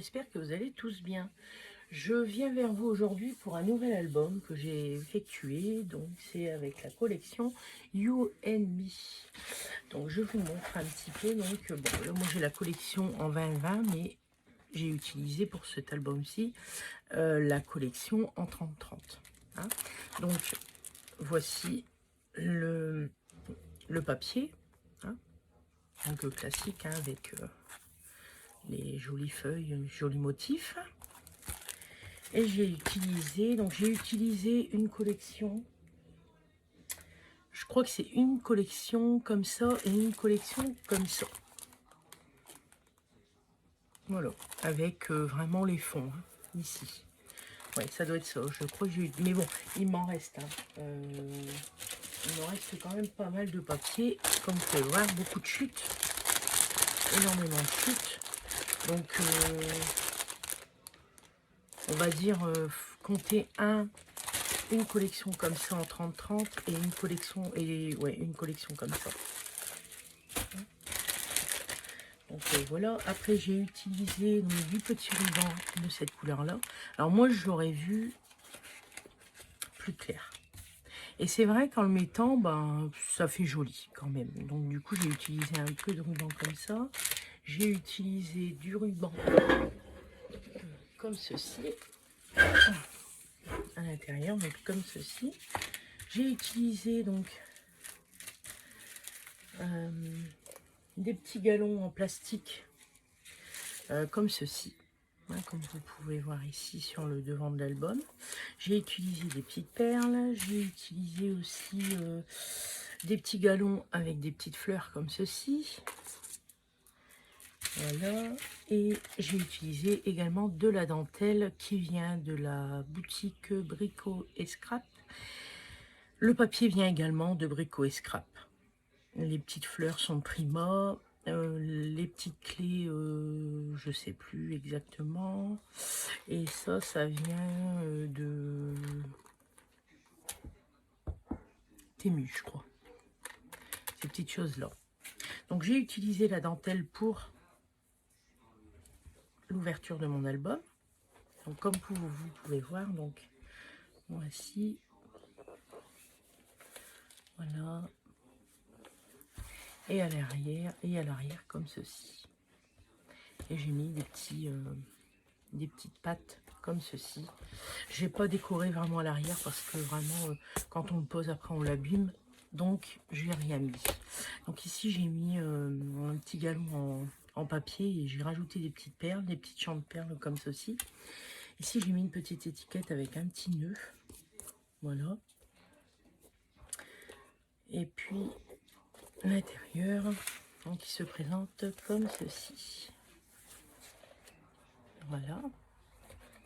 j'espère que vous allez tous bien. Je viens vers vous aujourd'hui pour un nouvel album que j'ai effectué, donc c'est avec la collection You and Me. Donc je vous montre un petit peu, donc bon, là moi j'ai la collection en 20-20, mais j'ai utilisé pour cet album-ci la collection en 30-30. Hein. Donc voici le papier, hein, donc classique, hein, avec les jolies feuilles, jolis motifs. Et j'ai utilisé une collection. Je crois que c'est une collection comme ça et une collection comme ça. Voilà, avec vraiment les fonds, hein, ici. Ouais, ça doit être ça. Je crois que j'ai... Mais bon, il m'en reste. Hein. Il me reste quand même pas mal de papier. Comme vous pouvez voir, beaucoup de chutes. Énormément de chutes. Donc, on va dire, compter une collection comme ça en 30-30 et une collection, une collection comme ça. Donc voilà, après j'ai utilisé donc, du petit ruban de cette couleur là. Alors moi j'aurais vu plus clair. Et c'est vrai qu'en le mettant, ben, ça fait joli quand même. Donc du coup j'ai utilisé un peu de ruban comme ça. J'ai utilisé du ruban comme ceci. À l'intérieur, donc comme ceci. J'ai utilisé donc des petits galons en plastique comme ceci. Hein, comme vous pouvez voir ici sur le devant de l'album. J'ai utilisé des petites perles. J'ai utilisé aussi des petits galons avec des petites fleurs comme ceci. Voilà. Et j'ai utilisé également de la dentelle qui vient de la boutique Brico et Scrap. Le papier vient également de Brico et Scrap. Les petites fleurs sont Prima. Les petites clés, je sais plus exactement. Et ça vient de Temu, je crois. Ces petites choses-là. Donc, j'ai utilisé la dentelle pour l'ouverture de mon album. Donc, comme vous pouvez voir, donc, voici. Voilà. Et à l'arrière, comme ceci. Et j'ai mis des petites pattes comme ceci. J'ai pas décoré vraiment à l'arrière parce que vraiment quand on le pose après on l'abîme, donc j'ai rien mis. Donc ici j'ai mis un petit galon en papier et j'ai rajouté des petites perles, des petites champs de perles comme ceci. Ici j'ai mis une petite étiquette avec un petit nœud, voilà. Et puis l'intérieur donc qui se présente comme ceci, voilà.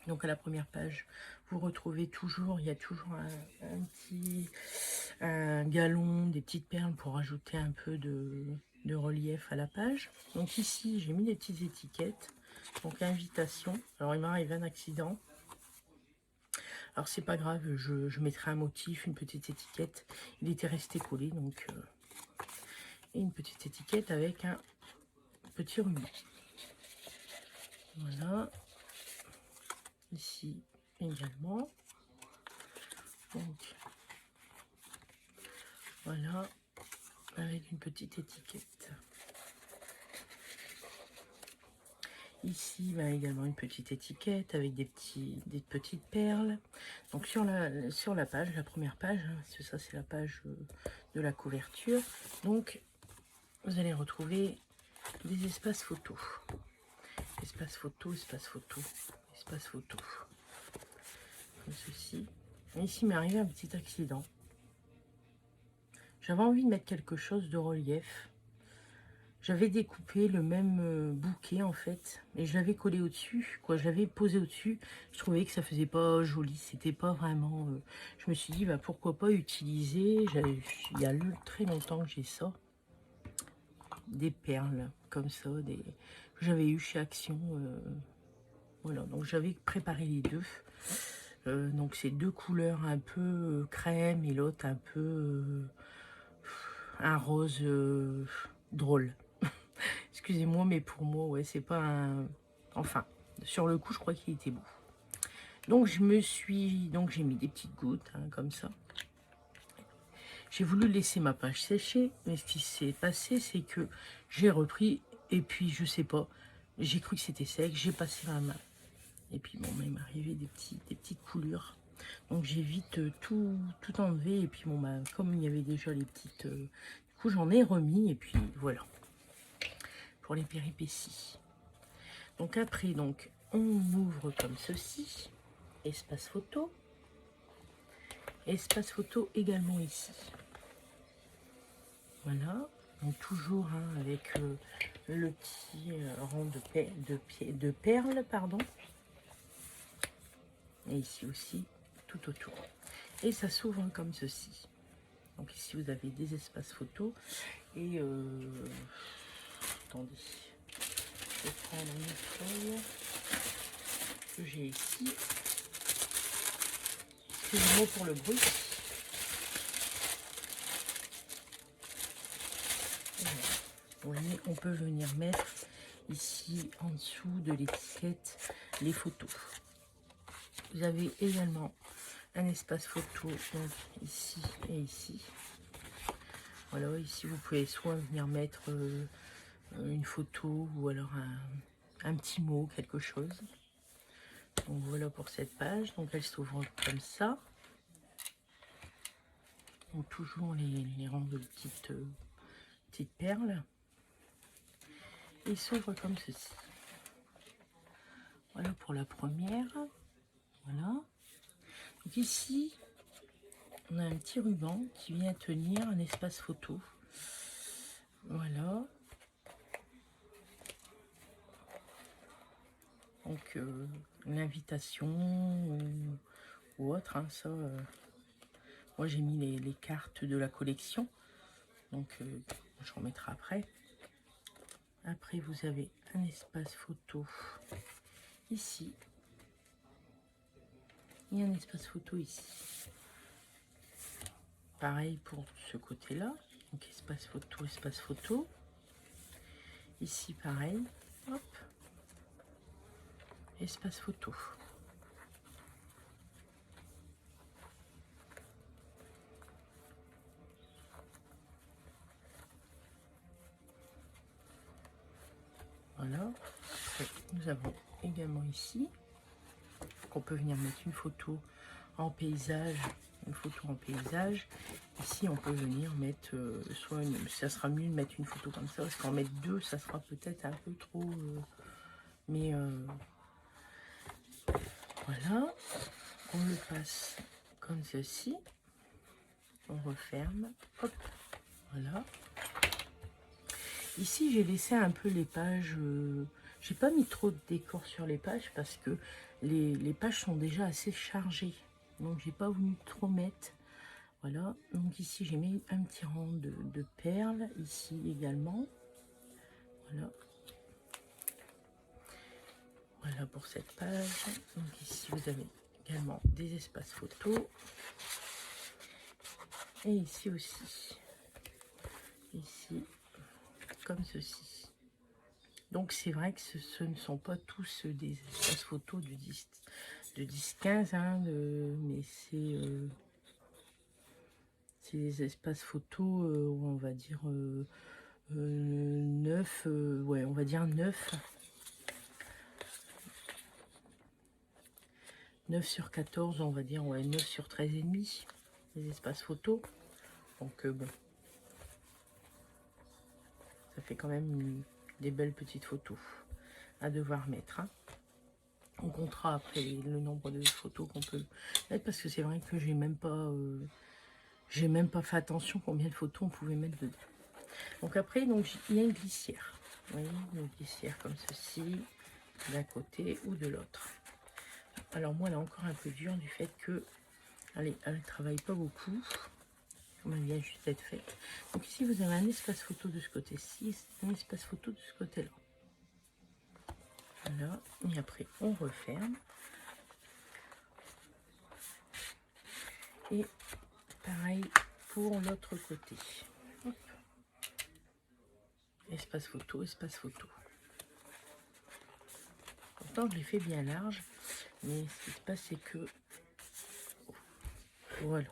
Donc à la première page, vous retrouvez toujours, il y a toujours un galon, des petites perles pour ajouter un peu de relief à la page. Donc ici, j'ai mis des petites étiquettes. Donc invitation. Alors il m'arrive un accident. Alors c'est pas grave, je mettrai un motif, une petite étiquette. Il était resté collé, donc et une petite étiquette avec un petit ruban. Voilà. Ici également. Donc voilà, avec une petite étiquette. Ici, bah, également une petite étiquette avec des petites perles. Donc sur la page, la première page, hein, ça c'est la page de la couverture. Donc vous allez retrouver des espaces photos. Espace photo, espace photo, espace photo. Comme ceci. Et ici m'est arrivé un petit accident. J'avais envie de mettre quelque chose de relief. J'avais découpé le même bouquet en fait, et je l'avais collé au-dessus, quoi. Je l'avais posé au-dessus. Je trouvais que ça faisait pas joli, c'était pas vraiment. Je me suis dit, bah pourquoi pas utiliser. Il y a très longtemps que j'ai ça, des perles comme ça, que j'avais eu chez Action. Voilà, donc j'avais préparé les deux. Donc c'est deux couleurs un peu crème et l'autre un peu un rose drôle. Excusez-moi, mais pour moi, ouais, c'est pas un... Enfin, Sur le coup, je crois qu'il était beau. Donc, j'ai mis des petites gouttes, hein, comme ça. J'ai voulu laisser ma page sécher, mais ce qui s'est passé, c'est que j'ai repris, et puis, je sais pas, j'ai cru que c'était sec, j'ai passé ma main. Et puis, bon, il m'est arrivé des petites coulures. Donc, j'ai vite tout enlevé, et puis, bon, bah, comme il y avait déjà les petites... du coup, j'en ai remis, et puis, voilà. Pour les péripéties. Donc, après, donc, on ouvre comme ceci. Espace photo. Espace photo également ici. Voilà. Donc toujours hein, avec le petit rang de perles, pardon. Et ici aussi, tout autour. Et ça s'ouvre comme ceci. Donc ici, vous avez des espaces photos. Et attendez. Je vais prendre une feuille que j'ai ici. Excusez-moi pour le bruit. Vous voyez, on peut venir mettre ici en dessous de l'étiquette les photos. Vous avez également un espace photo donc ici et ici. Voilà, ici vous pouvez soit venir mettre une photo ou alors un petit mot, quelque chose. Donc voilà pour cette page. Donc elle s'ouvre comme ça. Donc toujours les rangs de petites perles. Il s'ouvre comme ceci. Voilà pour la première. Voilà. Donc ici, on a un petit ruban qui vient tenir un espace photo. Voilà. Donc une invitation ou autre. Hein, ça, moi j'ai mis les cartes de la collection. Donc je remettrai après. Après vous avez un espace photo ici. Et un espace photo ici. Pareil pour ce côté-là. Donc espace photo, espace photo. Ici pareil. Hop. Espace photo. Voilà. Après, nous avons également ici qu'on peut venir mettre une photo en paysage. Une photo en paysage. Ici, on peut venir mettre soit ça sera mieux de mettre une photo comme ça, parce qu'en mettre deux, ça sera peut-être un peu trop. Mais voilà. On le passe comme ceci. On referme. Hop. Voilà. Ici, j'ai laissé un peu les pages. J'ai pas mis trop de décor sur les pages parce que les pages sont déjà assez chargées. Donc, j'ai pas voulu trop mettre. Voilà. Donc, ici, j'ai mis un petit rang de perles. Ici également. Voilà. Voilà pour cette page. Donc, ici, vous avez également des espaces photos. Et ici aussi. Ici, comme ceci. Donc c'est vrai que ce ne sont pas tous des espaces photos de 10-15, hein, mais c'est des espaces photos, on va dire 9, ouais, on va dire 9. 9 sur 14, on va dire, ouais, 9 sur 13 et demi, les espaces photos. Donc bon, ça fait quand même des belles petites photos à devoir mettre, hein. On comptera après le nombre de photos qu'on peut mettre, parce que c'est vrai que j'ai même pas fait attention combien de photos on pouvait mettre dedans. Donc après, donc il y a une glissière. Vous voyez, une glissière comme ceci, d'un côté ou de l'autre. Alors moi, elle est encore un peu dure du fait que elle ne travaille pas beaucoup. Elle vient juste d'être faite. Donc ici, vous avez un espace photo de ce côté-ci, un espace photo de ce côté-là. Voilà, et après on referme. Et pareil pour l'autre côté. Hop. Espace photo, espace photo. Comme pourtant je l'ai fait bien large, mais ce qui se passe c'est que voilà.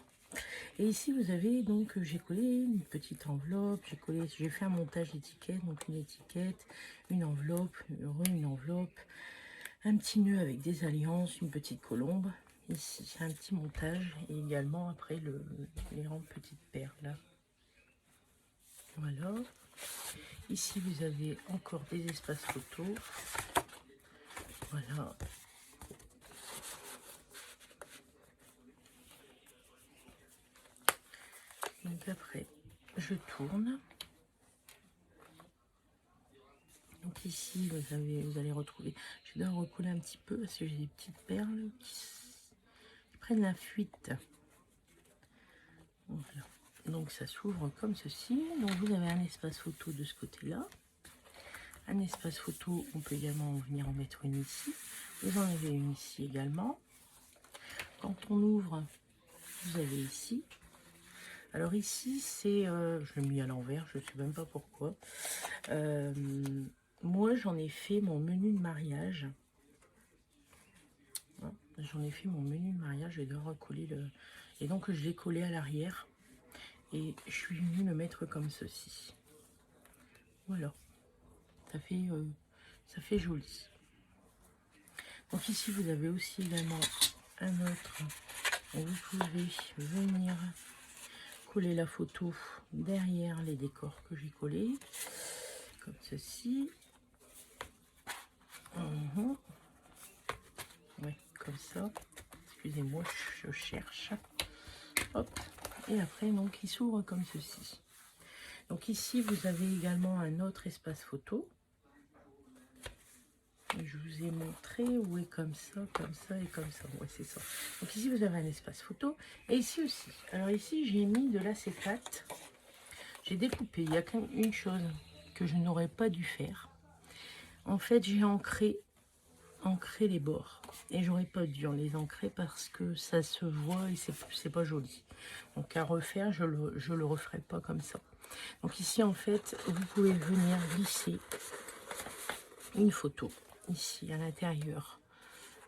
Et ici vous avez donc, j'ai collé une petite enveloppe, j'ai fait un montage d'étiquette, donc une étiquette, une enveloppe, une enveloppe, un petit nœud avec des alliances, une petite colombe. Ici un petit montage et également après les grandes petites perles là. Voilà. Ici vous avez encore des espaces photos. Voilà. Donc après je tourne. Donc ici vous allez retrouver, je dois recoller un petit peu parce que j'ai des petites perles qui prennent la fuite. Voilà. Donc ça s'ouvre comme ceci. Donc vous avez un espace photo de ce côté là, un espace photo, on peut également venir en mettre une ici, vous en avez une ici également. Quand on ouvre, vous avez ici, alors ici c'est je l'ai mis à l'envers, je ne sais même pas pourquoi. Moi j'en ai fait mon menu de mariage. J'en ai fait mon menu de mariage, je vais devoir recoller le... Et donc je l'ai collé à l'arrière. Et je suis venue le mettre comme ceci. Voilà. Ça fait joli. Donc ici vous avez aussi également un autre. Vous pouvez venir coller la photo derrière les décors que j'ai collés. Comme ceci. Ouais, comme ça. Excusez-moi, je cherche. Hop. Et après, donc, il s'ouvre comme ceci. Donc ici, vous avez également un autre espace photo. Je vous ai montré où est comme ça et comme ça. Ouais, c'est ça. Donc ici, vous avez un espace photo. Et ici aussi. Alors ici, j'ai mis de l'acétate. J'ai découpé. Il y a quand même une chose que je n'aurais pas dû faire. En fait, j'ai ancré les bords. Et j'aurais pas dû en les ancrer parce que ça se voit et c'est pas joli. Donc à refaire, je le referai pas comme ça. Donc ici, en fait, vous pouvez venir glisser une photo ici à l'intérieur.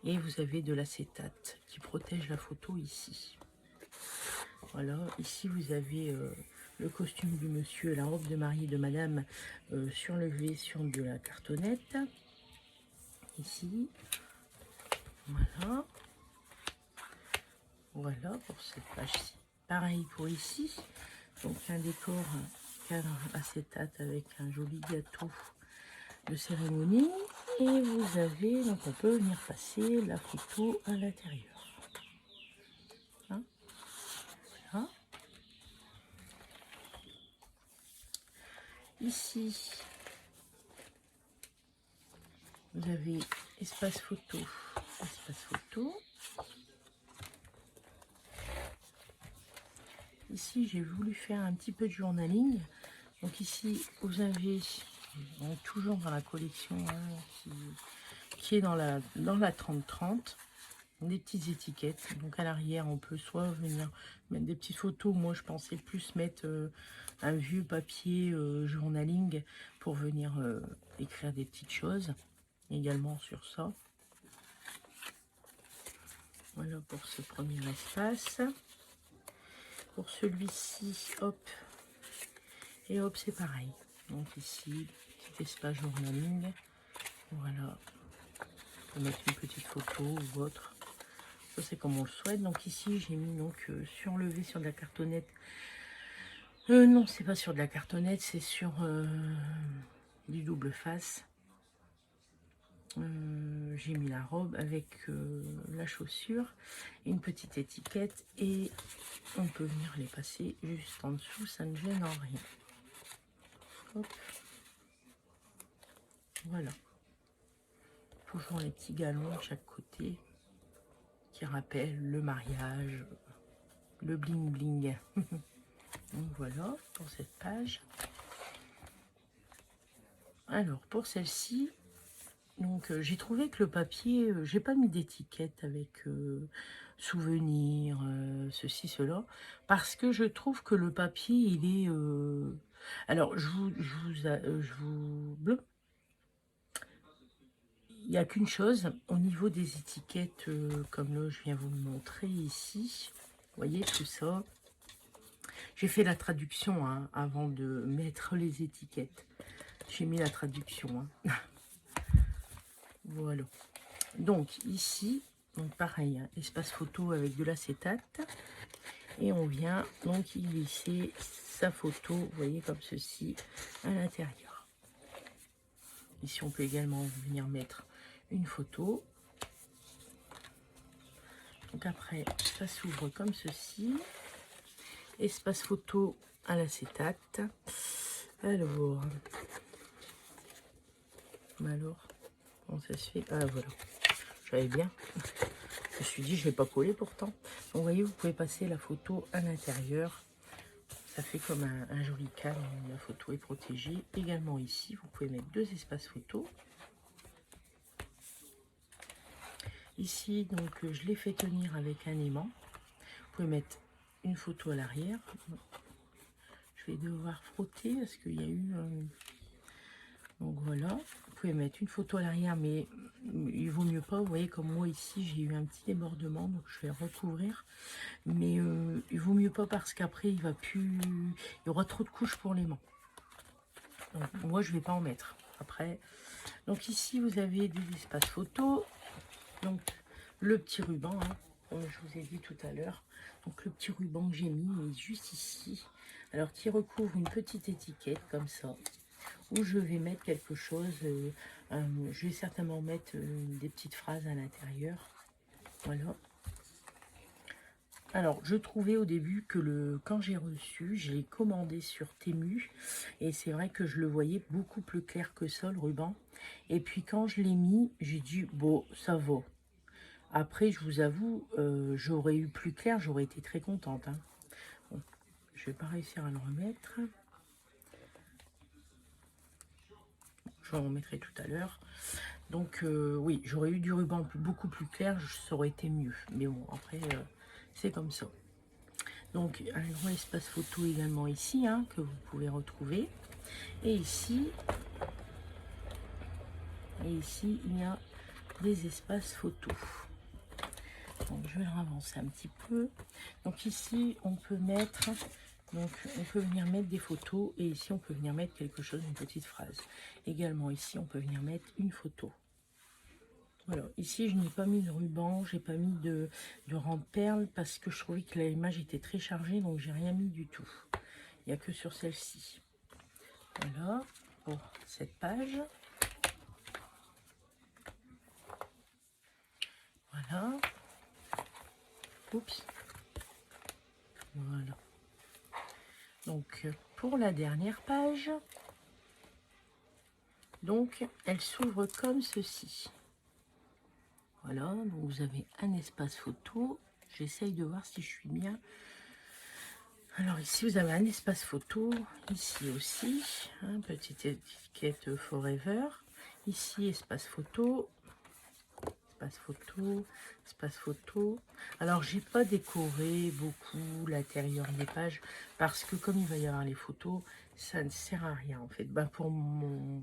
Et vous avez de l'acétate qui protège la photo ici. Voilà, ici vous avez le costume du monsieur, la robe de mariée de madame surlevée sur de la cartonnette. Ici. Voilà. Voilà pour cette page-ci. Pareil pour ici. Donc un décor cadre acétate avec un joli gâteau de cérémonie. Et vous avez, donc on peut venir passer la photo à l'intérieur. Hein, voilà. Ici, vous avez espace photo, espace photo. Ici, j'ai voulu faire un petit peu de journaling. Donc ici, vous avez, toujours dans la collection hein, qui est dans la 30-30, des petites étiquettes. Donc à l'arrière, on peut soit venir mettre des petites photos. Moi, je pensais plus mettre un vieux papier journaling pour venir écrire des petites choses. Également sur ça. Voilà pour ce premier espace. Pour celui-ci, hop. Et hop, c'est pareil. Donc ici, petit espace journaling. Voilà. On peut mettre une petite photo ou autre. Ça, c'est comme on le souhaite. Donc ici, j'ai mis donc surlevé sur de la cartonnette. Non, c'est pas sur de la cartonnette, c'est sur du double face. J'ai mis la robe avec la chaussure, une petite étiquette et on peut venir les passer juste en dessous, ça ne gêne en rien. Hop. Voilà. Toujours les petits galons de chaque côté qui rappellent le mariage, le bling bling. Donc voilà pour cette page. Alors pour celle-ci, donc j'ai trouvé que le papier, j'ai pas mis d'étiquette avec souvenirs, ceci, cela, parce que je trouve que le papier, il est... alors, je vous il n'y a qu'une chose, au niveau des étiquettes, comme là je viens vous le montrer ici, vous voyez tout ça. J'ai fait la traduction hein, avant de mettre les étiquettes. J'ai mis la traduction. Hein. Voilà. Donc ici, donc pareil, hein, espace photo avec de l'acétate. Et on vient donc y glisser sa photo, vous voyez, comme ceci, à l'intérieur. Ici, on peut également venir mettre une photo. Donc après, ça s'ouvre comme ceci. Espace photo à l'acétate. Alors, comment ça se fait? Ah voilà, j'avais bien. Je me suis dit, je ne vais pas coller pourtant. Donc, vous voyez, vous pouvez passer la photo à l'intérieur. Ça fait comme un joli cadre. La photo est protégée. Également ici, vous pouvez mettre 2 espaces photos. Ici, donc, je l'ai fait tenir avec un aimant. Vous pouvez mettre une photo à l'arrière. Je vais devoir frotter parce qu'il y a eu... Donc voilà, vous pouvez mettre une photo à l'arrière, mais il vaut mieux pas. Vous voyez, comme moi ici, j'ai eu un petit débordement, donc je vais recouvrir. Mais il vaut mieux pas parce qu'après, il va plus... Il y aura trop de couches pour l'aimant. Donc moi, je vais pas en mettre. Après, donc ici, vous avez des espaces photos. Donc le petit ruban, hein, comme je vous ai dit tout à l'heure. Donc le petit ruban que j'ai mis est juste ici. Alors qui recouvre une petite étiquette comme ça. Où je vais mettre quelque chose, je vais certainement mettre des petites phrases à l'intérieur. Voilà. Alors, je trouvais au début que quand j'ai reçu, je l'ai commandé sur Temu. Et c'est vrai que je le voyais beaucoup plus clair que ça, le ruban. Et puis quand je l'ai mis, j'ai dit, bon, ça va. Après, je vous avoue, j'aurais eu plus clair, j'aurais été très contente. Hein. Bon, je vais pas réussir à le remettre. Je vous en remettrai tout à l'heure. Donc oui, j'aurais eu du ruban beaucoup plus clair, ça aurait été mieux. Mais bon, après, c'est comme ça. Donc un grand espace photo également ici, hein, que vous pouvez retrouver. Et ici, il y a des espaces photos. Donc je vais le avancer un petit peu. Donc ici, on peut mettre... Donc, on peut venir mettre des photos et ici, on peut venir mettre quelque chose, une petite phrase. Également, ici, on peut venir mettre une photo. Voilà, ici, je n'ai pas mis de ruban, j'ai pas mis de rang de perles parce que je trouvais que l'image était très chargée, donc j'ai rien mis du tout. Il n'y a que sur celle-ci. Voilà, pour cette page. Voilà. Oups. Voilà. Donc, pour la dernière page, donc, elle s'ouvre comme ceci. Voilà, donc vous avez un espace photo. J'essaye de voir si je suis bien. Alors ici, vous avez un espace photo. Ici aussi, hein, petite étiquette Forever. Ici, espace photo. Espace photo, espace photo. Alors, j'ai pas décoré beaucoup l'intérieur des pages parce que comme il va y avoir les photos, ça ne sert à rien en fait. Ben, pour mon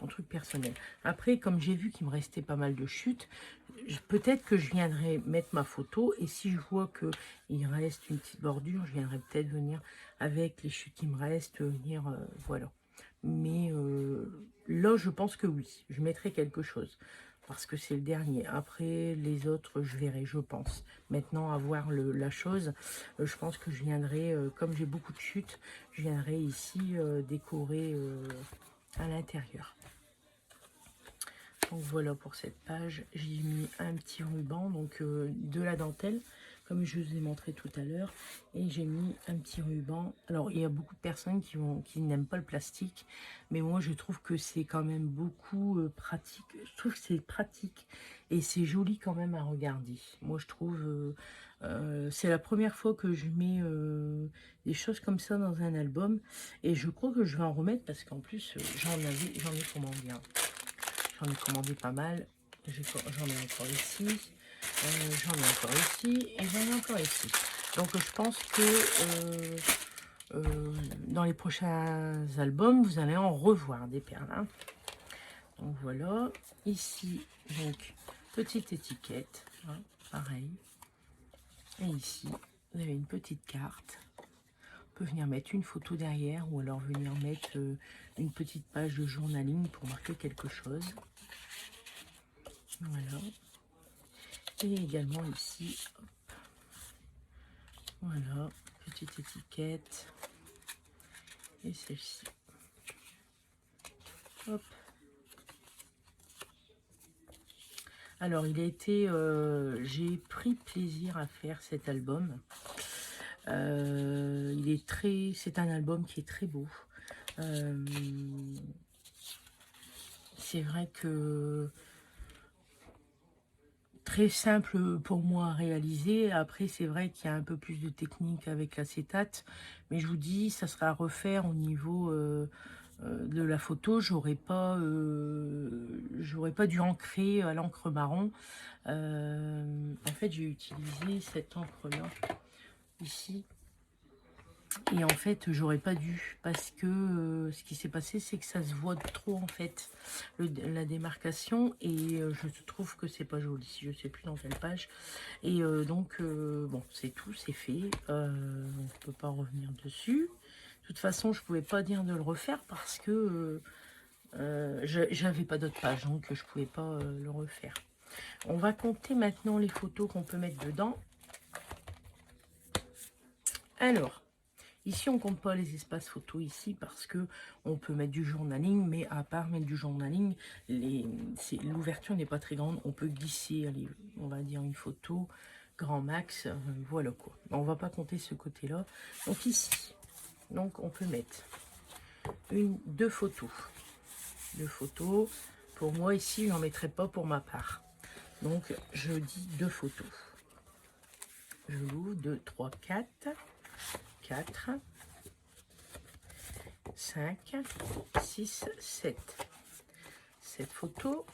truc personnel. Après, comme j'ai vu qu'il me restait pas mal de chutes, peut-être que je viendrai mettre ma photo et si je vois que il reste une petite bordure, je viendrai peut-être venir avec les chutes qui me restent, venir, voilà. Mais là, je pense que oui, je mettrai quelque chose parce que c'est le dernier. Après, les autres, je verrai, je pense. Maintenant, à voir la chose, je pense que je viendrai, comme j'ai beaucoup de chutes, je viendrai ici décorer à l'intérieur. Donc voilà pour cette page, j'ai mis un petit ruban, donc de la dentelle, comme je vous ai montré tout à l'heure, et j'ai mis un petit ruban. Alors il y a beaucoup de personnes qui n'aiment pas le plastique, mais moi je trouve que c'est quand même beaucoup pratique. Je trouve que c'est pratique et c'est joli quand même à regarder. Moi je trouve, c'est la première fois que je mets des choses comme ça dans un album, et je crois que je vais en remettre parce qu'en plus j'en ai commandé un. J'en ai commandé pas mal. J'en ai encore ici. J'en ai encore ici. Et j'en ai encore ici. Donc je pense que dans les prochains albums, vous allez en revoir des perles. Hein. Donc voilà, ici, donc, petite étiquette, hein, pareil. Et ici, vous avez une petite carte. On peut venir mettre une photo derrière ou alors venir mettre une petite page de journaling pour marquer quelque chose. Voilà. Et également ici, hop, voilà, petite étiquette. Et celle-ci. Hop. Alors, il a été, j'ai pris plaisir à faire cet album. C'est un album qui est très beau. C'est vrai que très simple pour moi à réaliser. Après, c'est vrai qu'il y a un peu plus de technique avec l'acétate, mais je vous dis, ça sera à refaire au niveau de la photo. J'aurais pas dû ancrer à l'encre marron. En fait, j'ai utilisé cette encre-là, ici. Et en fait, j'aurais pas dû, parce que ce qui s'est passé, c'est que ça se voit trop, en fait, la démarcation. Et je trouve que c'est pas joli. Je sais plus dans quelle page. Et donc, bon, c'est tout, c'est fait. On ne peut pas revenir dessus. De toute façon, je pouvais pas dire de le refaire parce que j'avais pas d'autres pages, donc je pouvais pas le refaire. On va compter maintenant les photos qu'on peut mettre dedans. Alors, ici on compte pas les espaces photos ici parce que on peut mettre du journaling, mais à part mettre du journaling, l'ouverture n'est pas très grande. On peut glisser, allez, on va dire une photo grand max, voilà quoi. On va pas compter ce côté-là. Donc ici, donc on peut mettre deux photos. Deux photos. Pour moi ici, j'en mettrai pas pour ma part. Donc je dis deux photos. Je l'ouvre, 2, 3, 4, 4, 5, 6, 7. 7 photos.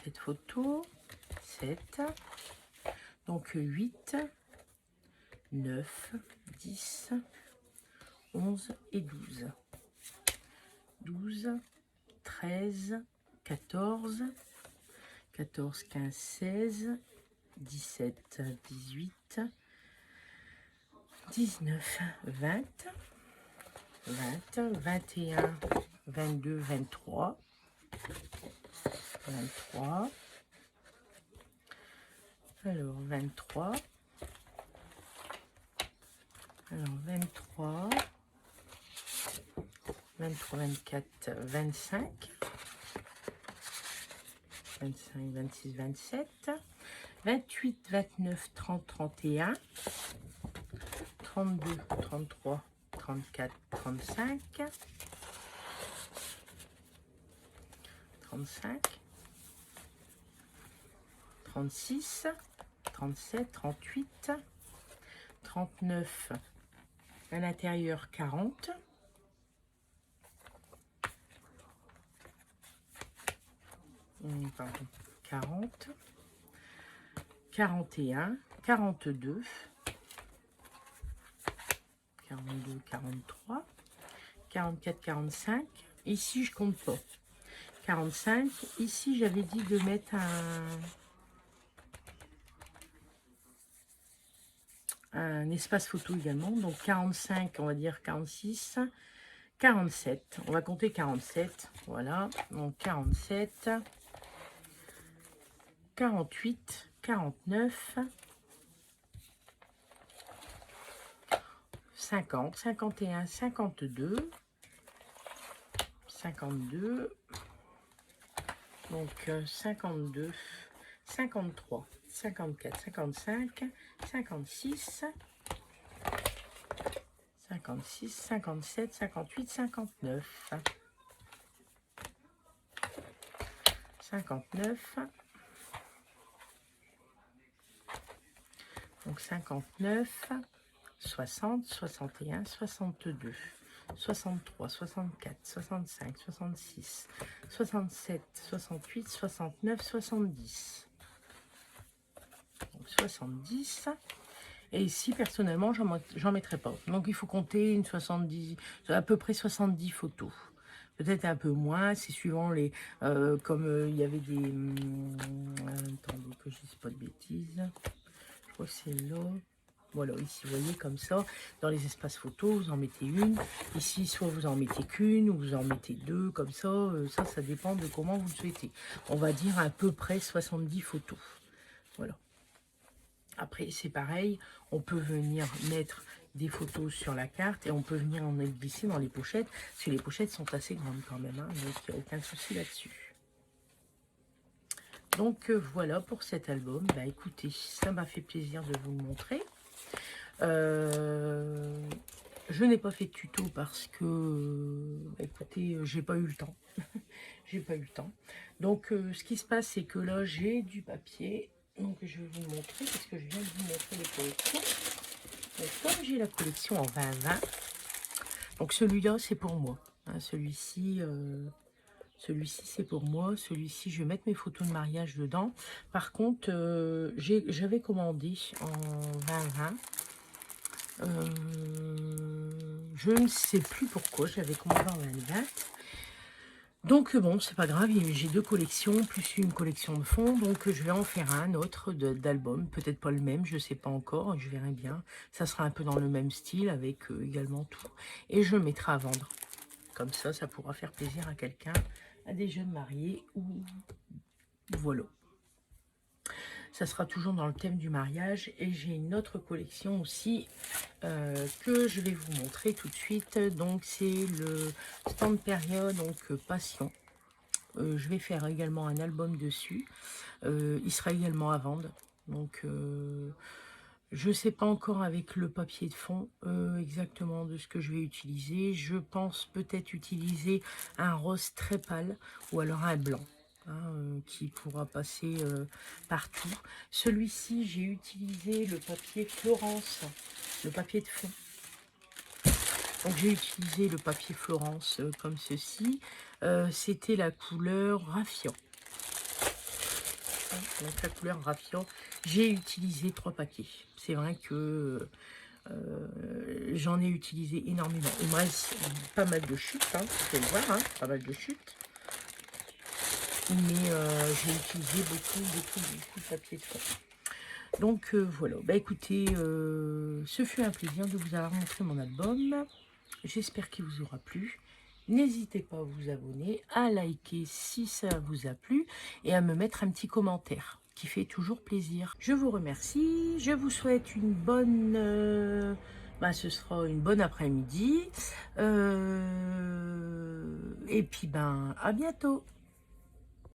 Cette photo, 7. Donc 8, 9, 10, 11 et 12. 12, 13, 14, 14, 15, 16, 17, 18, 19, 20, 20, 21, 22, 23, 23, alors 23, alors 23, 23, 24, 25, 25, 26, 27, 28, 29, 30, 31, 32, 33, 34, 35, 35, 36, 37, 38, 39, à l'intérieur 40, pardon, 40, 41, 42, 42, 43, 44, 45. Ici, je compte pas. 45. Ici, j'avais dit de mettre un espace photo également. Donc, 45, on va dire 46, 47. On va compter 47. Voilà. Donc, 47, 48, 49, 50, 51, 52, 52, donc 52, 53, 54, 55, 56, 56, 57, 58, 59, 59, donc 59, 60, 61, 62, 63, 64, 65, 66, 67, 68, 69, 70. Donc 70. Et si personnellement, j'en mettrais pas. Donc il faut compter une 70, à peu près 70 photos. Peut-être un peu moins, c'est suivant les... comme il y avait des... attendez que je dise pas de bêtises. Je crois que c'est là. Voilà, ici, vous voyez, comme ça, dans les espaces photos, vous en mettez une. Ici, soit vous en mettez qu'une, ou vous en mettez deux, comme ça. Ça dépend de comment vous le souhaitez. On va dire à peu près 70 photos. Voilà. Après, c'est pareil, on peut venir mettre des photos sur la carte et on peut venir en glisser dans les pochettes, parce que les pochettes sont assez grandes quand même, hein, donc il n'y a aucun souci là-dessus. Donc voilà pour cet album. Bah écoutez, ça m'a fait plaisir de vous le montrer. Je n'ai pas fait de tuto parce que, écoutez, j'ai pas eu le temps. J'ai pas eu le temps. Donc ce qui se passe, c'est que là, j'ai du papier. Donc je vais vous le montrer parce que je viens de vous montrer les collections. Donc comme j'ai la collection en 20-20, donc celui-là c'est pour moi. Hein, celui-ci c'est pour moi. Celui-ci je vais mettre mes photos de mariage dedans. Par contre j'avais commandé en 20-20. Je ne sais plus pourquoi j'avais commandé en 20-20. Donc bon, c'est pas grave, j'ai deux collections, plus une collection de fonds, donc je vais en faire un autre d'album, peut-être pas le même, je sais pas encore, je verrai bien. Ça sera un peu dans le même style, avec également tout, et je le mettrai à vendre. Comme ça pourra faire plaisir à quelqu'un, à des jeunes mariés, ou voilà. Ça sera toujours dans le thème du mariage, et j'ai une autre collection aussi, que je vais vous montrer tout de suite. Donc c'est le stand période, donc Passion. Je vais faire également un album dessus. Il sera également à vendre. Donc, je ne sais pas encore avec le papier de fond exactement de ce que je vais utiliser. Je pense peut-être utiliser un rose très pâle ou alors un blanc. Hein, qui pourra passer partout. Celui-ci, j'ai utilisé le papier Florence, le papier de fond. Donc j'ai utilisé le papier Florence comme ceci. C'était la couleur Raffian. Donc la couleur Raffian. J'ai utilisé 3 paquets. C'est vrai que j'en ai utilisé énormément. Il me reste pas mal de chutes, hein, vous pouvez le voir, hein, pas mal de chutes. Mais j'ai utilisé beaucoup de papier de fond. Donc voilà, bah écoutez, ce fut un plaisir de vous avoir montré mon album. J'espère qu'il vous aura plu. N'hésitez pas à vous abonner, à liker si ça vous a plu et à me mettre un petit commentaire qui fait toujours plaisir. Je vous remercie, je vous souhaite une bonne... ce sera une bonne après-midi. Et puis à bientôt.